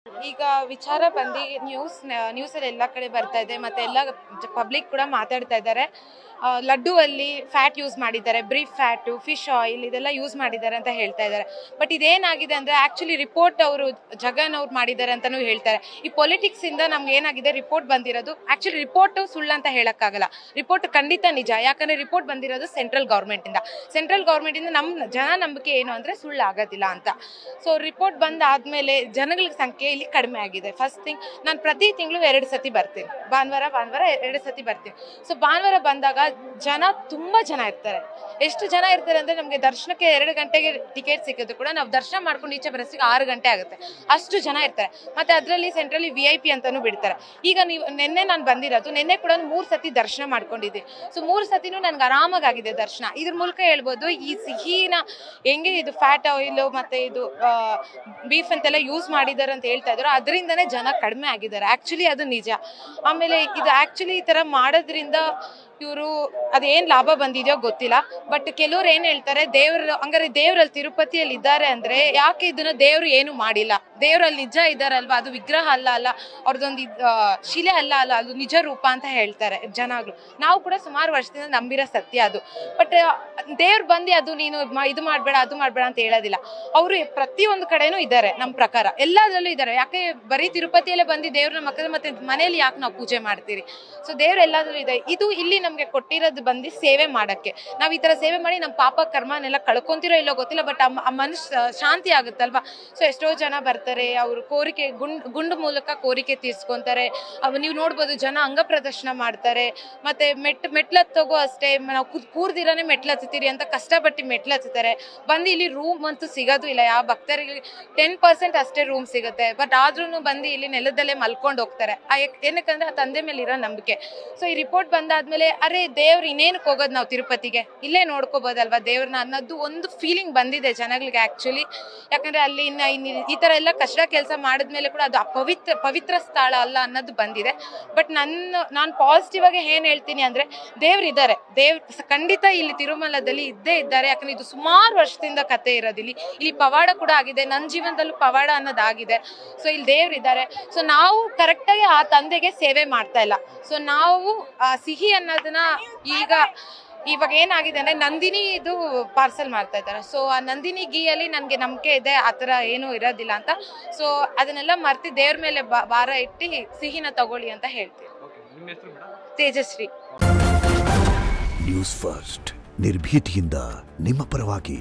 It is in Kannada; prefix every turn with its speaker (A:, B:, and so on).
A: ಈಗ ವಿಚಾರ ಬಂದು ನ್ಯೂಸಲ್ಲಿ ಎಲ್ಲ ಕಡೆ ಬರ್ತಾ ಇದೆ, ಮತ್ತೆ ಎಲ್ಲ ಪಬ್ಲಿಕ್ ಕೂಡ ಮಾತಾಡ್ತಾ ಇದ್ದಾರೆ. ಲಡ್ಡು ಅಲ್ಲಿ ಫ್ಯಾಟ್ ಯೂಸ್ ಮಾಡಿದ್ದಾರೆ, ಬ್ರೀಫ್ ಫ್ಯಾಟು, ಫಿಶ್ ಆಯಿಲ್ ಇದೆಲ್ಲ ಯೂಸ್ ಮಾಡಿದ್ದಾರೆ ಅಂತ ಹೇಳ್ತಾ ಇದ್ದಾರೆ. ಬಟ್ ಇದೇನಾಗಿದೆ ಅಂದರೆ ಆ್ಯಕ್ಚುಲಿ ರಿಪೋರ್ಟ್ ಅವರು ಜಗನ್ ಅವ್ರು ಮಾಡಿದ್ದಾರೆ ಅಂತಲೂ ಹೇಳ್ತಾರೆ. ಈ ಪೊಲಿಟಿಕ್ಸಿಂದ ನಮ್ಗೆ ಏನಾಗಿದೆ, ರಿಪೋರ್ಟ್ ಬಂದಿರೋದು ಆ್ಯಕ್ಚುಲಿ ರಿಪೋರ್ಟು ಸುಳ್ಳು ಅಂತ ಹೇಳೋಕ್ಕಾಗಲ್ಲ. ರಿಪೋರ್ಟ್ ಖಂಡಿತ ನಿಜ, ಯಾಕಂದರೆ ರಿಪೋರ್ಟ್ ಬಂದಿರೋದು ಸೆಂಟ್ರಲ್ ಗೌರ್ಮೆಂಟಿಂದ ನಮ್ಮ ಜನ ನಂಬಿಕೆ ಏನು ಅಂದರೆ ಸುಳ್ಳು ಆಗೋದಿಲ್ಲ ಅಂತ. ಸೊ ರಿಪೋರ್ಟ್ ಬಂದಾದಮೇಲೆ ಜನಗಳ ಸಂಖ್ಯೆ ಇಲ್ಲಿ ಕಡಿಮೆ ಆಗಿದೆ. ಫಸ್ಟ್ ಥಿಂಗ್, ನಾನು ಪ್ರತಿ ತಿಂಗಳು 2 ಸತಿ ಬರ್ತೀನಿ, ಭಾನುವಾರ 2 ಸತಿ ಬರ್ತೀನಿ. ಸೊ ಭಾನುವಾರ ಬಂದಾಗ ತುಂಬ ಜನ ಇರ್ತಾರೆ. ಎಷ್ಟು ಜನ ಇರ್ತಾರೆ ಅಂದರೆ ನಮಗೆ ದರ್ಶನಕ್ಕೆ 2 ಗಂಟೆಗೆ ಟಿಕೆಟ್ ಸಿಕ್ಕಿದ್ರು ಕೂಡ ನಾವು ದರ್ಶನ ಮಾಡ್ಕೊಂಡು ಈಚೆ ಬರೋಸಿಗೆ 6 ಗಂಟೆ ಆಗುತ್ತೆ, ಅಷ್ಟು ಜನ ಇರ್ತಾರೆ. ಮತ್ತು ಅದರಲ್ಲಿ ಸೆಂಟ್ರಲ್ಲಿ VIP ಅಂತಲೂ ಬಿಡ್ತಾರೆ. ಈಗ ನಿನ್ನೆ ನಾನು ಬಂದಿರೋದು, ನಿನ್ನೆ ಕೂಡ 3 ಸತಿ ದರ್ಶನ ಮಾಡ್ಕೊಂಡಿದ್ದೆ. ಸೊ 3 ಸತಿನೂ ನನಗೆ ಆರಾಮಾಗಿದೆ ದರ್ಶನ. ಇದ್ರ ಮೂಲಕ ಹೇಳ್ಬೋದು, ಈ ಸಿಹಿನ ಹೆಂಗೆ ಇದು ಫ್ಯಾಟ್ ಆಯಿಲು ಮತ್ತು ಇದು ಬೀಫ್ ಅಂತೆಲ್ಲ ಯೂಸ್ ಮಾಡಿದ್ದಾರೆ ಅಂತ ಹೇಳ್ತಾ ಇದ್ರು, ಅದರಿಂದನೇ ಜನ ಕಡಿಮೆ ಆಗಿದ್ದಾರೆ. ಆ್ಯಕ್ಚುಲಿ ಅದು ನಿಜ. ಆಮೇಲೆ ಇದು ಆ್ಯಕ್ಚುಲಿ ಈ ಥರ ಮಾಡೋದ್ರಿಂದ ಇವರು ಅದೇನು ಲಾಭ ಬಂದಿದೆಯೋ ಗೊತ್ತಿಲ್ಲ. ಬಟ್ ಕೆಲವ್ರು ಏನು ಹೇಳ್ತಾರೆ, ಹಂಗಾರೆ ದೇವರಲ್ಲಿ ತಿರುಪತಿಯಲ್ಲಿ ಇದ್ದಾರೆ ಅಂದರೆ ಯಾಕೆ ಇದನ್ನ ದೇವರು ಏನು ಮಾಡಿಲ್ಲ? ದೇವರಲ್ಲಿ ನಿಜ ಇದ್ದಾರಲ್ವ, ಅದು ವಿಗ್ರಹ ಅಲ್ಲ ಅವ್ರದ್ದೊಂದು ಶಿಲೆ ಅಲ್ಲ, ಅದು ನಿಜ ರೂಪ ಅಂತ ಹೇಳ್ತಾರೆ ಜನಗಳು. ನಾವು ಕೂಡ ಸುಮಾರು ವರ್ಷದಿಂದ ನಂಬಿರೋ ಸತ್ಯ ಅದು. ಬಟ್ ದೇವ್ರು ಬಂದು ಅದು ನೀನು ಇದು ಮಾಡಬೇಡ ಅದು ಮಾಡಬೇಡ ಅಂತ ಹೇಳೋದಿಲ್ಲ. ಅವರು ಪ್ರತಿಯೊಂದು ಕಡೆನೂ ಇದ್ದಾರೆ, ನಮ್ಮ ಪ್ರಕಾರ ಎಲ್ಲದರಲ್ಲೂ ಇದ್ದಾರೆ. ಯಾಕೆ ಬರೀ ತಿರುಪತಿಯಲ್ಲೇ ಬಂದು ದೇವ್ರನ್ನ ಮತ್ತೆ ಮನೆಯಲ್ಲಿ ಯಾಕೆ ನಾವು ಪೂಜೆ ಮಾಡ್ತೀರಿ? ಸೊ ದೇವ್ರು ಎಲ್ಲದರಲ್ಲೂ ಇದೆ. ಇದು ಇಲ್ಲಿ ನಮಗೆ ಕೊಟ್ಟಿರೋದು ಬಂದು ಸೇವೆ ಮಾಡೋಕ್ಕೆ. ನಾವು ಈ ಥರ ಸೇವೆ ಮಾಡಿ ನಮ್ಮ ಪಾಪ ಕರ್ಮನೆಲ್ಲ ಕಳ್ಕೊಂತಿರೋ ಇಲ್ಲೋ ಗೊತ್ತಿಲ್ಲ, ಬಟ್ ಆ ಮನುಷ್ಯ ಶಾಂತಿ ಆಗುತ್ತಲ್ವ. ಸೊ ಎಷ್ಟೋ ಜನ ಬರ್ತಾರೆ, ಅವರು ಕೋರಿಕೆ ಗುಂಡು ಮೂಲಕ ಕೋರಿಕೆ ತೀರ್ಸ್ಕೊತಾರೆ. ನೀವು ನೋಡ್ಬೋದು, ಜನ ಅಂಗ ಪ್ರದರ್ಶನ ಮಾಡ್ತಾರೆ. ಮತ್ತು ಮೆಟ್ಲತ್ತೋಗೋ ಅಷ್ಟೇ, ನಾವು ಕೂರ್ದಿರಾನೇ ಮೆಟ್ಲತ್ತೀರಿ ಅಂತ ಕಷ್ಟಪಟ್ಟು ಮೆಟ್ಲತ್ತಾರೆ. ಬಂದು ಇಲ್ಲಿ ರೂಮ್ ಅಂತೂ ಸಿಗೋದು ಇಲ್ಲ. ಯಾವ ಭಕ್ತರಿಗೆ 10% ಅಷ್ಟೇ ರೂಮ್ ಸಿಗುತ್ತೆ. ಬಟ್ ಆದ್ರೂ ಬಂದು ಇಲ್ಲಿ ನೆಲದಲ್ಲೇ ಮಲ್ಕೊಂಡು ಹೋಗ್ತಾರೆ. ಏನಕ್ಕಂದ್ರೆ ಆ ತಂದೆ ಮೇಲೆ ಇರೋ ನಂಬಿಕೆ. ಸೊ ಈ ರಿಪೋರ್ಟ್ ಬಂದಾದ್ಮೇಲೆ ಅರೆ ದೇವ್ರು ಇನ್ನೇನಕ್ಕೆ ಹೋಗೋದು, ನಾವು ತಿರುಪತಿಗೆ ಇಲ್ಲೇ ನೋಡ್ಕೋಬೋದಲ್ವಾ ದೇವ್ರನ್ನ ಅನ್ನೋದು ಒಂದು ಫೀಲಿಂಗ್ ಬಂದಿದೆ ಜನಗಳಿಗೆ ಆ್ಯಕ್ಚುಲಿ. ಯಾಕಂದರೆ ಅಲ್ಲಿ ಈ ಥರ ಎಲ್ಲ ಕಷ್ಟ ಕೆಲಸ ಮಾಡಿದ್ಮೇಲೆ ಕೂಡ ಅದು ಪವಿತ್ರ ಸ್ಥಳ ಅಲ್ಲ ಅನ್ನೋದು ಬಂದಿದೆ. ಬಟ್ ನಾನು ಪಾಸಿಟಿವ್ ಆಗಿ ಏನು ಹೇಳ್ತೀನಿ ಅಂದರೆ, ದೇವ್ರಿದ್ದಾರೆ, ಖಂಡಿತ ಇಲ್ಲಿ ತಿರುಮಲದಲ್ಲಿ ಇದ್ದೇ ಇದ್ದಾರೆ. ಯಾಕಂದರೆ ಇದು ಸುಮಾರು ವರ್ಷದಿಂದ ಕತೆ ಇರೋದಿಲ್ಲಿ. ಇಲ್ಲಿ ಪವಾಡ ಕೂಡ ಆಗಿದೆ, ನನ್ನ ಜೀವನದಲ್ಲೂ ಪವಾಡ ಅನ್ನೋದಾಗಿದೆ. ಸೊ ಇಲ್ಲಿ ದೇವ್ರಿದ್ದಾರೆ. ಸೊ ನಾವು ಕರೆಕ್ಟಾಗಿ ಆ ತಂದೆಗೆ ಸೇವೆ ಮಾಡ್ತಾ ಇಲ್ಲ. ಸೊ ನಾವು ಸಿಹಿ ಅನ್ನೋದನ್ನ ಇವಾಗ ಏನಾಗಿದೆ ಅಂದರೆ ನಂದಿನಿ ಇದು ಪಾರ್ಸಲ್ ಮಾಡ್ತಾ ಇದ್ದಾರೆ. ಸೊ ಆ ನಂದಿನಿ ಗೀಯಲ್ಲಿ ನನಗೆ ನಂಬಿಕೆ ಇದೆ, ಆ ಥರ ಏನೂ ಇರೋದಿಲ್ಲ ಅಂತ. ಸೊ ಅದನ್ನೆಲ್ಲ ಮರ್ತಿ ದೇವ್ರ ಮೇಲೆ ಭಾರ ಇಟ್ಟು ಸಿಹಿನ ತಗೊಳ್ಳಿ ಅಂತ ಹೇಳ್ತೀನಿ. ತೇಜಶ್ರೀ.
B: ನ್ಯೂಸ್ ಫಸ್ಟ್, ನಿರ್ಭೀತಿಯಿಂದ ನಿಮ್ಮ ಪರವಾಗಿ.